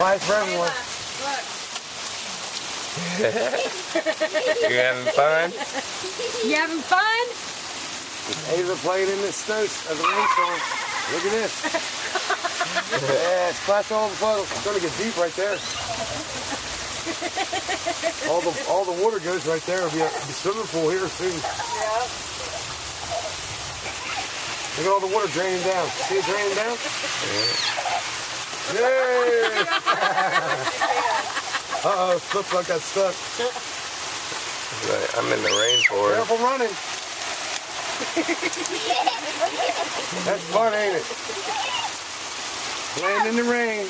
Pie for everyone. You having fun? You having fun? Ava playing in the snow of the rainstorm. Look at this. Yeah, splash all the puddles. It's gonna get deep right there. All the water goes right there. It'll be a swimming pool here soon. Yep. Look at all the water draining down. See it draining down? Yay! Uh-oh, looks like I got stuck. I'm in the rainforest. Careful running. That's fun, ain't it? Playing in the rain.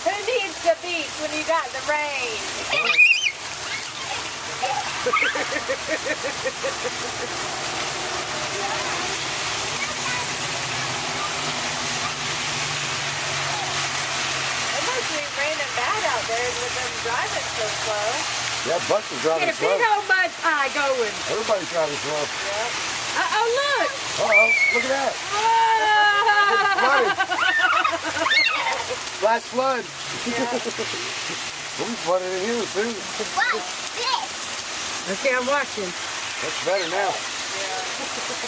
Who needs the beach when you got the rain? It must be raining bad out there with them driving so slow. Yeah, Buck is driving Get a slow. big old mud pie going. Everybody's driving slow. Yep. Uh-oh, look. Uh-oh, look at that. Flash flood. We'll be flooded in here soon. Okay, I'm watching. That's better now.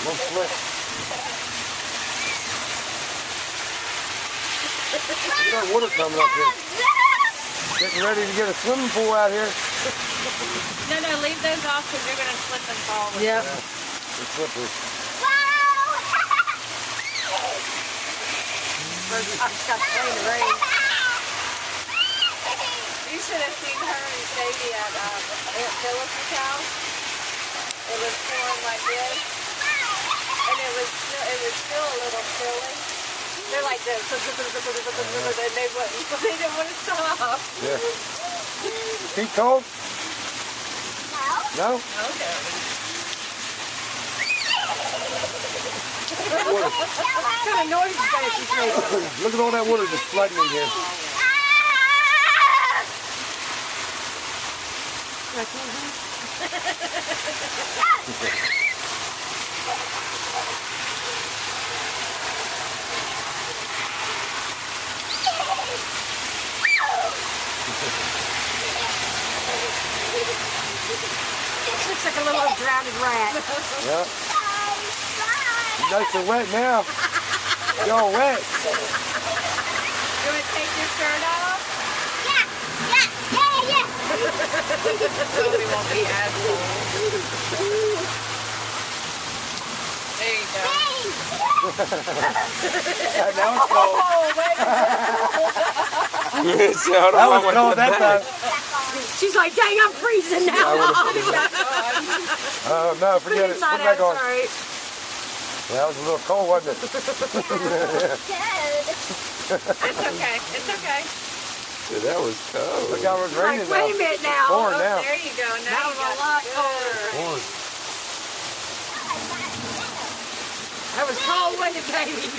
Won't slip. Look at that water coming up here. Getting ready to get a swimming pool out here. No, leave those off because you're going to slip and fall. Yep. It's slippery. You should have seen her and Sadie at Aunt Phyllis's house. It was pouring like this, and it was still a little chilly. They're like this, and they didn't want to stop. Yeah. Feet cold? No. No? Okay. What kind of noise is that she's making? Look at all that water just flooding in here. Looks like a little drowned rat. Yeah. Nice and wet now. You're all wet. You want to take your shirt off? So we won't be as cold. There you go. Now it's cold. Oh, wait a minute. That was cold that time. She's like, dang, I'm freezing now. Oh, no, forget it. Put it back on. Right. Yeah, that was a little cold, wasn't it? It's okay. It's okay. Dude, that was cold. Look how it's raining Like, wait a minute now. Pouring now. There you go. Now That you was got a lot good. colder. Pouring. That was cold, wasn't it, baby? It's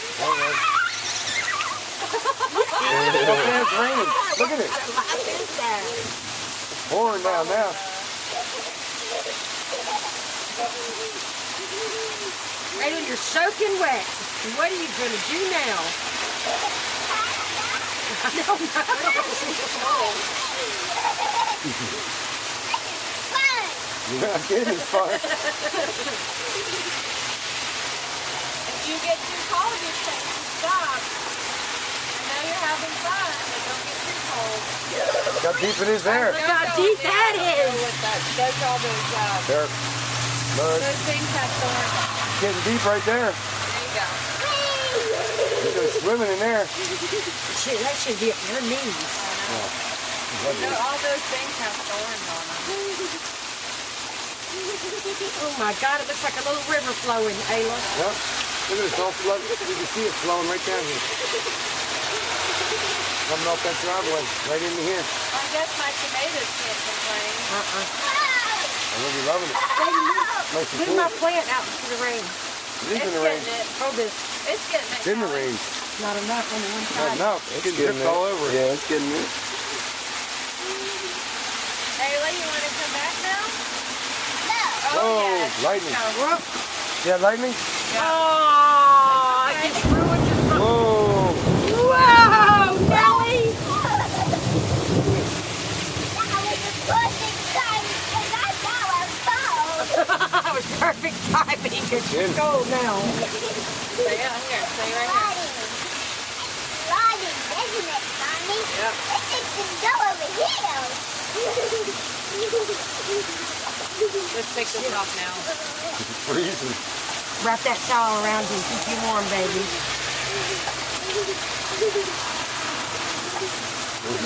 raining. Look at it. It's pouring down now. Raylan, you're soaking wet. And what are you going to do now? No. Yeah, it is fun. If you get too cold, you stop. I know you're having fun, but don't get too cold. Look how deep it is there. Look how deep that is. Those all those, There. Look, those things have thorns. it's getting deep right there. There you go. You go swimming in there. Shit, that should be up your knees. All those things have thorns on them. Oh my God, it looks like a little river flowing, Ayla. Yep. Look at it, it's all flooding. You can see it flowing right down here. Coming off that driveway, right into here. I guess my tomatoes can't complain. I'm gonna be loving it. Nice and Get cool. my plant out into the rain. It is in the rain. Getting it. Hold this. It's getting it. It's in the rain. Not enough on the one Not side. enough. It's getting dripped all over it. Yeah, it's getting it. Ayla, you want to come back now? Whoa, yes. lightning. No. Yeah, lightning? Oh, perfect timing because it's cold now. Stay out here. Stay right here. Riding, isn't it, Mommy? Yep. I think we can go over here. Let's take this off now. It's freezing. Wrap that shawl around you and keep you warm, baby.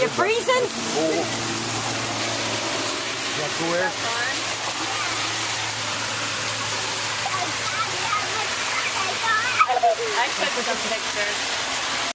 You freezing? Got to wear? I took some pictures.